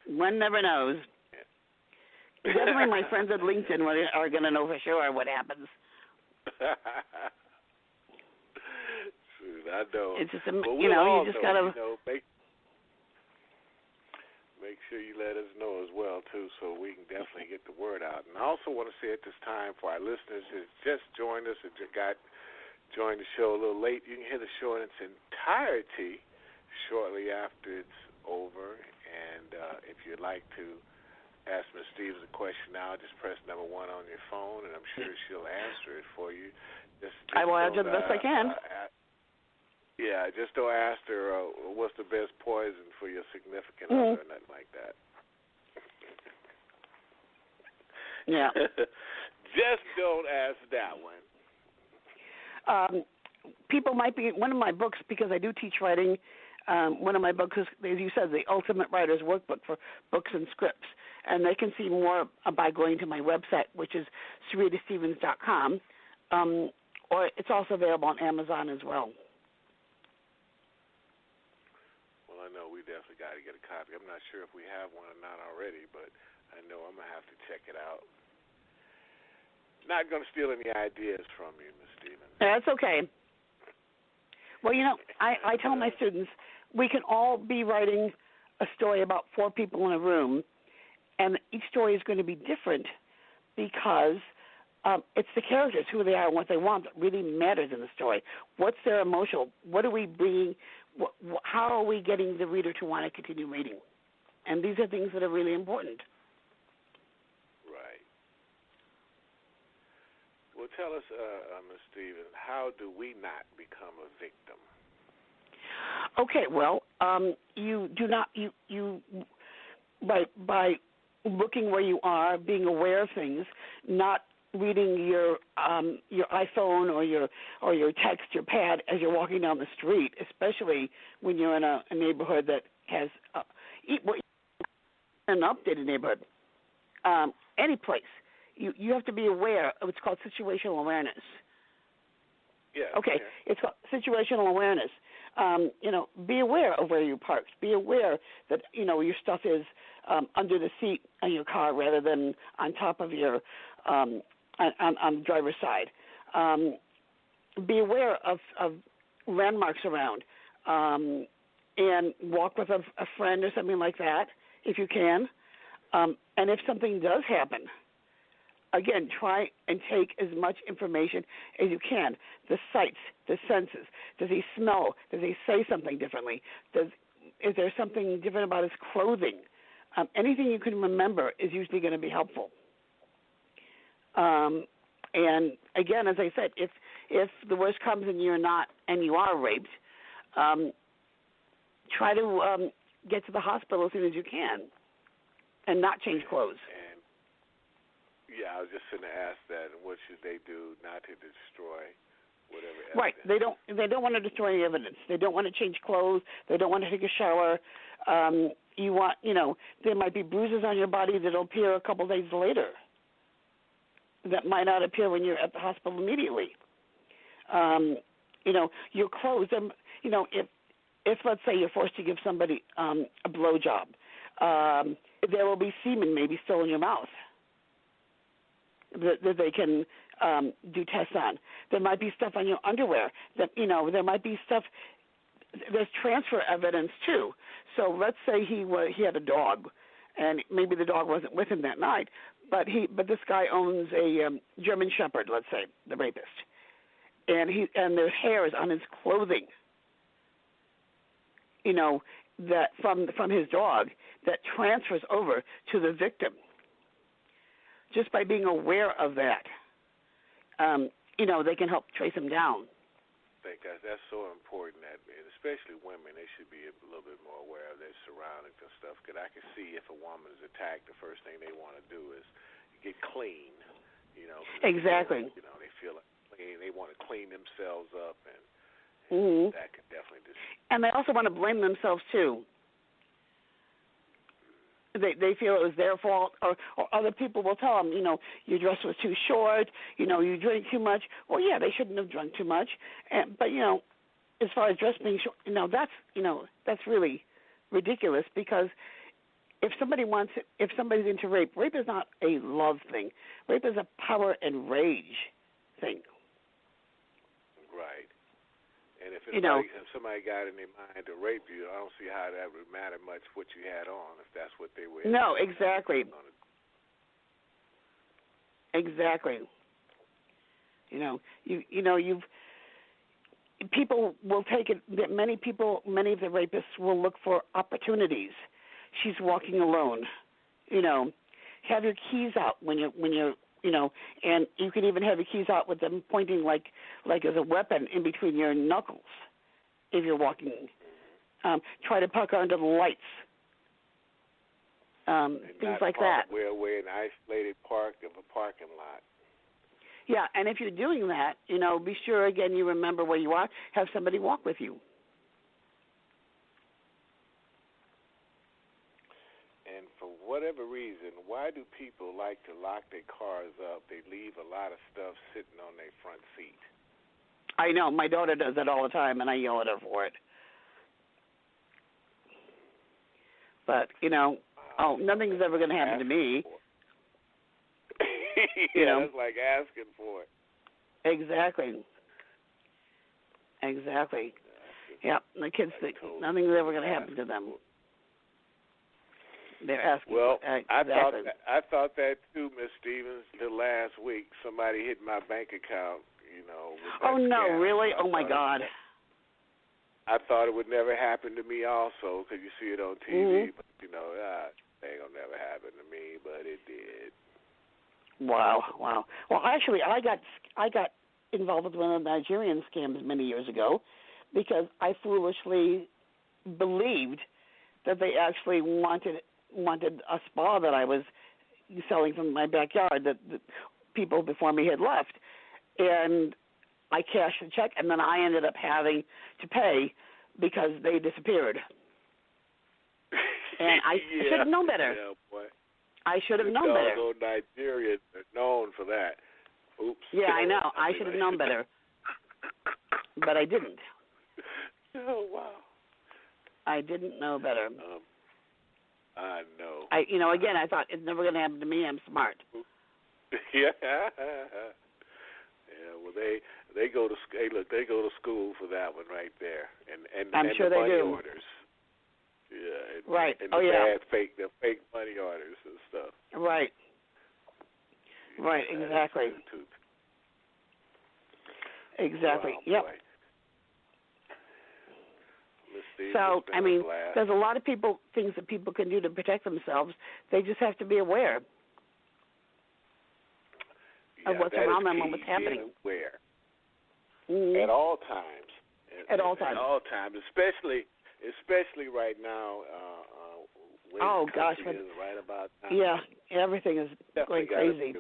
One never knows. Yeah. Definitely my friends at LinkedIn are going to know for sure what happens. I know. It's just, you just got to... Make sure you let us know as well, too, so we can definitely get the word out. And I also want to say at this time for our listeners who just joined us and got joined the show a little late, you can hear the show in its entirety shortly after it's over. And if you'd like to ask Ms. Stevens a question now, just press number 1 on your phone, and I'm sure she'll answer it for you. I will answer the best I can. Just don't ask her what's the best poison for your significant other or nothing like that. Yeah. Just don't ask that one. People might be, one of my books, because I do teach writing, one of my books is, as you said, the Ultimate Writer's Workbook for Books and Scripts. And they can see more by going to my website, which is SeritaStevens.com, or it's also available on Amazon as well. Well, I know we definitely got to get a copy. I'm not sure if we have one or not already, but I know I'm going to have to check it out. Not going to steal any ideas from you, Ms. Stevens. That's okay. Well, I tell my students we can all be writing a story about 4 people in a room, and each story is going to be different because it's the characters, who they are, and what they want that really matters in the story. What's their emotional? What are we bringing? How are we getting the reader to want to continue reading? And these are things that are really important. Right. Well, tell us, Ms. Stevens, how do we not become a victim? Okay, well, you do not by looking where you are, being aware of things, not reading your iPhone or your text, your pad as you're walking down the street, especially when you're in a neighborhood that has an updated neighborhood. Any place, you have to be aware of what's called situational awareness. Yeah. Okay, yeah. It's called situational awareness. Be aware of where you parked. Be aware that your stuff is under the seat of your car rather than on top of your on the driver's side. Be aware of landmarks around, and walk with a friend or something like that if you can. And if something does happen, again, try and take as much information as you can. The sights, the senses. Does he smell? Does he say something differently? Is there something different about his clothing? Anything you can remember is usually going to be helpful. And again, as I said, if the worst comes and you are raped, try to get to the hospital as soon as you can, and not change clothes. Yeah, I was just going to ask that. What should they do not to destroy whatever evidence? Right. They don't want to destroy any evidence. They don't want to change clothes. They don't want to take a shower. There might be bruises on your body that'll appear a couple days later that might not appear when you're at the hospital immediately. Your clothes, if let's say you're forced to give somebody a blowjob, there will be semen maybe still in your mouth that they can do tests on. There might be stuff on your underwear that, there might be stuff. There's transfer evidence too. So let's say he had a dog, and maybe the dog wasn't with him that night, but this guy owns a German Shepherd, let's say, the rapist, and there's hairs on his clothing, that from his dog that transfers over to the victim. Just by being aware of that, they can help trace him down. I think that's so important, that especially women, they should be a little bit more aware of their surroundings and stuff. Because I can see if a woman is attacked, the first thing they want to do is get clean. Exactly. They feel like clean. They want to clean themselves up, and that could definitely And they also want to blame themselves too. They feel it was their fault, or other people will tell them, your dress was too short, you drank too much. Well, yeah, they shouldn't have drunk too much, but as far as dress being short, that's really ridiculous, because if somebody's into rape is not a love thing. Rape is a power and rage thing. Right. And if somebody got in their mind to rape you, I don't see how that would matter much what you had on, if that's what they were. No, exactly. Exactly. people will take it that many of the rapists will look for opportunities. She's walking alone. Have your keys out when you're and you can even have your keys out with them pointing like as a weapon in between your knuckles if you're walking. Try to park under the lights. Things like that. We're away in an isolated park of a parking lot. Yeah, and if you're doing that, be sure again you remember where you are. Have somebody walk with you. And for whatever reason, why do people like to lock their cars up? They leave a lot of stuff sitting on their front seat. I know. My daughter does that all the time, and I yell at her for it. But, nothing's ever going to happen to me. It's like asking for it. Exactly. Yeah, the kids think nothing's ever going to happen to them. They're asking. Well, exactly. I thought that too, Miss Stevens. The last week, somebody hit my bank account. Oh no, scam. really? Oh my God. I thought it would never happen to me, also, because you see it on TV. But it ain't gonna never happen to me, but it did. Wow. Well, actually, I got involved with one of the Nigerian scams many years ago because I foolishly believed that they actually wanted a spa that I was selling from my backyard that the people before me had left. And I cashed the check, and then I ended up having to pay because they disappeared. And I should have known better. Yeah, boy. I should have known better. Nigerians are known for that. Oops. Yeah, I know. I should have known better. But I didn't. Oh, wow. I didn't know better. I know. Again, I thought it's never going to happen to me. I'm smart. Yeah. Well, they go to they go to school for that one right there, and I'm sure the they money do. orders. Yeah. Right. And the fake money orders and stuff. Right. Right. Exactly. Exactly. Wow, yep. Boy. So, there's a lot of things that people can do to protect themselves. They just have to be aware of what's around them and what's happening. Aware. Mm-hmm. At all times. At all times. At all times, especially right now. Oh gosh! Is right about now. Yeah, everything is going crazy.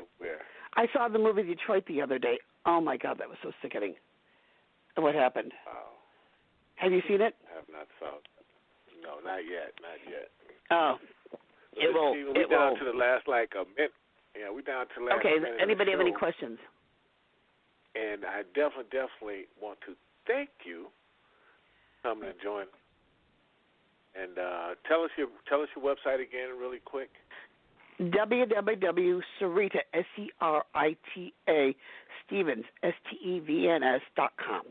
I saw the movie Detroit the other day. Oh my God, that was so sickening. What happened? Wow. Have you seen it? I have not saw it. No, not yet. Oh, it will. We're down to the last a minute. Yeah, we're down to the last minute. Okay. Anybody have any questions? And I definitely want to thank you for coming and join. And tell us your website again, really quick. www.serita Serita Stevens STEVNS.com.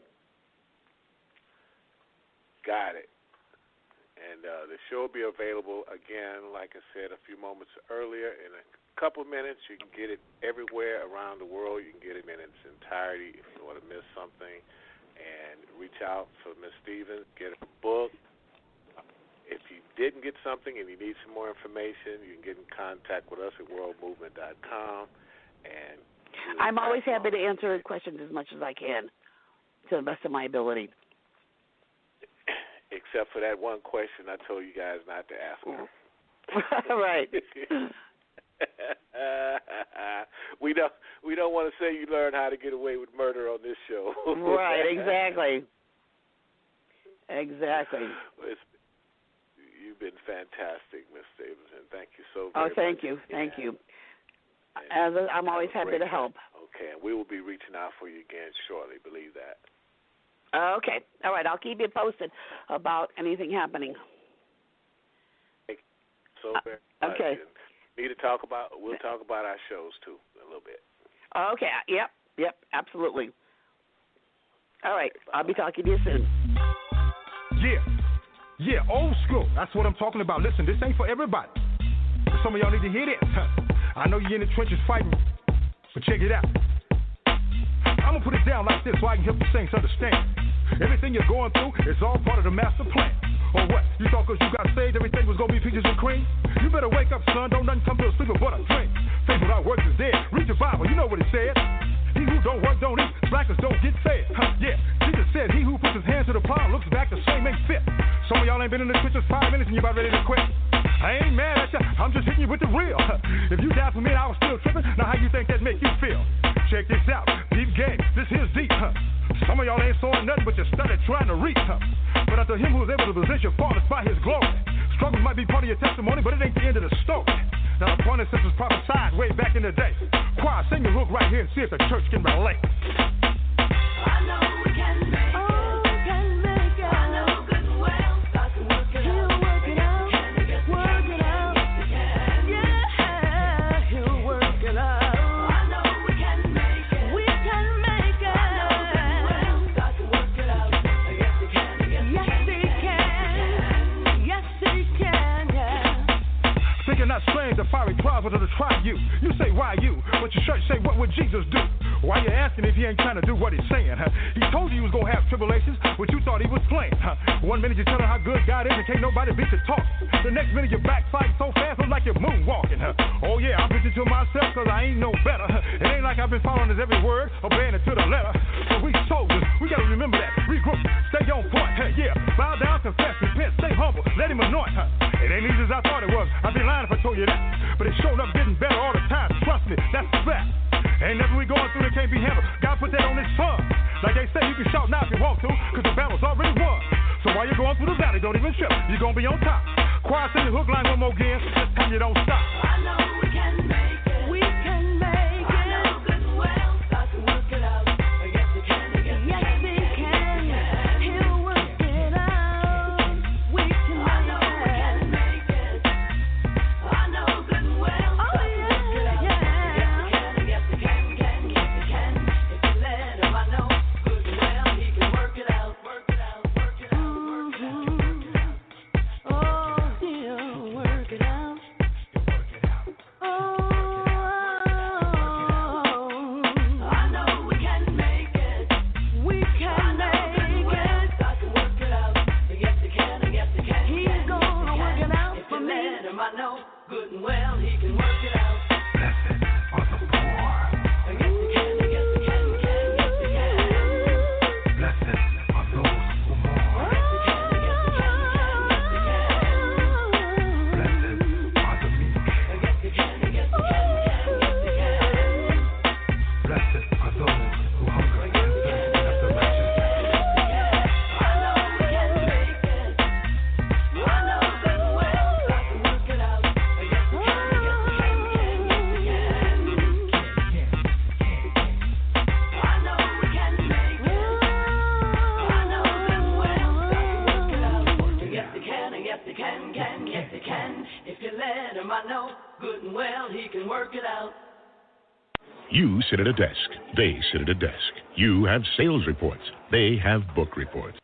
Got it. And the show will be available again, like I said a few moments earlier, in a couple of minutes. You can get it everywhere around the world. You can get it in its entirety if you want to miss something. And reach out for Miss Stevens. Get a book. If you didn't get something and you need some more information, you can get in contact with us at worldmovement.com. And I'm always happy to answer questions as much as I can, to the best of my ability. Except for that one question I told you guys not to ask her. Right. We don't want to say you learn how to get away with murder on this show. Right, exactly. You've been fantastic, Miss Davidson. Thank you so very much. Thank you. I'm always happy to help. Okay, and we will be reaching out for you again shortly. Believe that. Okay. All right. I'll keep you posted about anything happening. Thank you so very much. Okay. We'll talk about our shows, too, a little bit. Okay. Yep. Absolutely. All right. I'll be talking to you soon. Yeah, old school. That's what I'm talking about. Listen, this ain't for everybody. Some of y'all need to hear this. I know you're in the trenches fighting, but check it out. I'm going to put it down like this so I can help you things understand. Everything you're going through is all part of the master plan. Or what? You thought because you got saved, everything was going to be peaches and cream? You better wake up, son. Don't nothing come to a sleeper but a dream. Faith without works is dead. Read your Bible. You know what it said. He who don't work don't eat. Slackers don't get fed. Yeah, Jesus said, he who puts his hand to the plow looks back the same ain't fit. Some of y'all ain't been in the trenches 5 minutes and you about ready to quit. I ain't mad at you. I'm just hitting you with the real. If you died for me and I was still tripping, now how you think that make you feel? Check this out. Deep game. This here's deep. Some of y'all ain't sawing nothing but you started trying to reach. But after him who was able to position faultless by his glory. Struggles might be part of your testimony, but it ain't the end of the story. Now the point is, this was prophesied way back in the day. Choir, sing your hook right here and see if the church can relate. I know we can make it. Oh, we can make it. I know good and well. God can work it out. He'll work it out. Work it out. Yeah, he'll work it out. I know we can make it. We can make it. I know good and well. God can work it out. Yes, he can. Yes, he can. Yes, he can. Yeah. Thinking not strange, the fiery trials are to try you. You say, why you? But your church say, what would Jesus do? Why you asking if he ain't trying to do what he's saying? He told you he was going to have tribulations, but you thought he was playing. 1 minute you're telling how good God is and can't nobody beat your talk. The next minute you're backsliding so fast, look like you're moonwalking. Oh yeah, I'm preaching to myself because I ain't no better. It ain't like I've been following his every word, obeying it to the letter. So we soldiers, we got to remember that. Regroup, stay on point. Yeah, bow down, confess, repent, stay humble, let him anoint. It ain't easy as I thought it was. I'd be lying if I told you that. But it showed up getting better all the time. Trust me, that's a fact. Ain't nothing we going through that can't be handled. God put that on his son. Like they say, you can shout now if you want to, because the battle's already won. So while you're going through the valley, don't even trip. You're going to be on top. Choir, sing the hook line one more again. This time you don't stop. I know we can make it. We can make it. I know good and well. God can work it out. Yes, he can. Yes, he can. He'll work it out. We can make it. I know good and well. Oh, yeah. Yes, he can. Yes, he can. If you let him, I know good and well. He can work it out. Work it out. Work it out. Work it out. Work it out. Oh, he'll work it out. I know we can make it. We can make it. God can work it out. Yes, he can. Yes, he can. He's gonna work it out for me. If you let him, I know good and well he can work it out. Blessed are the poor. Yes, he can. Yes, he can. Yes, he can. Blessed are those who mourn. Yes, he can. Yes, he can. Yes, he can. Blessed are the meek. Yes, he can. Yes, he can. Yes, he can. Blessed are those who hunger and thirst after righteousness. I know we can make it. I know good and well. God can work it out. Yes, he can. Yes, he can. Yes, he can. I know we can make it. I know good and well. God can work it out. Yes, he can. Yes, he can. Yes, he can. If you let him, I know good and well he can work it out. You sit at a desk. They sit at a desk. You have sales reports. They have book reports.